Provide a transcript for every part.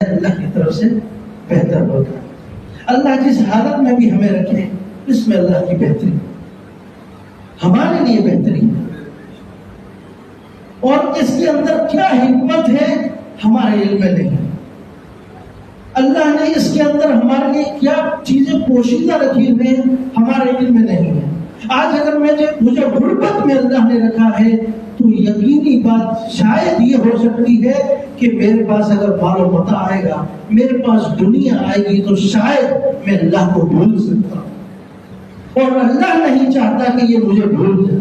اللہ کی طرف سے بہتر ہوتا ہے۔ اللہ جس حالت میں بھی ہمیں رکھے اس میں اللہ کی بہتری ہمارے لیے بہتری ہے، اور اس کے اندر کیا حکمت ہے ہمارے علم میں نہیں۔ اللہ نے اس کے اندر ہمارے لیے کیا چیزیں پوشیدہ رکھی ہوئی ہیں ہمارے علم میں نہیں ہے۔ آج اگر مجھے غربت میں اللہ نے رکھا ہے تو یقینی بات شاید یہ ہو سکتی ہے کہ میرے پاس اگر مال و متاع آئے گا، میرے پاس دنیا آئے گی تو شاید میں اللہ کو بھول سکتا ہوں، اور اللہ نہیں چاہتا کہ یہ مجھے بھول جائے۔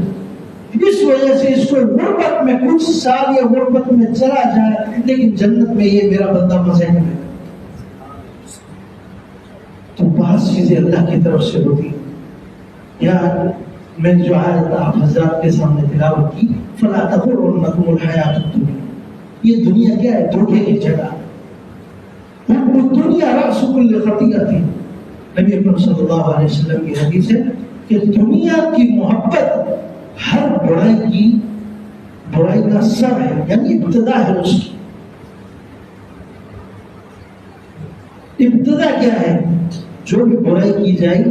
اس وجہ سے اس کو غربت میں کچھ سال یا غربت میں چلا جائے لیکن جنت میں یہ میرا بندہ مزے میں رہے۔ تو بعض چیزیں اللہ کی طرف سے ہوتی ہیں۔ یا میں جو آیت آپ حضرات کے سامنے تلاوت کی، فَلَا تَغُرَّنَّكُمُ الْحَيَاةُ الدُّنْيَا، یہ دنیا کیا ہے؟ دھوکے کی جگہ۔ حُبُّ الدُّنْيَا رَأْسُ كُلِّ خَطِيئَةٍ، نبی اکرم صلی اللہ علیہ وسلم کی حدیث ہے کہ دنیا کی محبت ہر برائی کا سر ہے، یعنی ابتدا ہے اس کی۔ ابتدا کیا ہے؟ جو بھی برائی کی جائے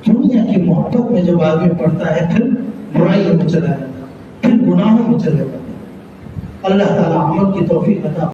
دنیا کی محبت میں جب آگے بڑھتا ہے پھر برائیوں میں چلا جاتا ہے، پھر گناہوں میں چلا جاتا ہے۔ اللہ تعالیٰ عمل کی توفیق عطا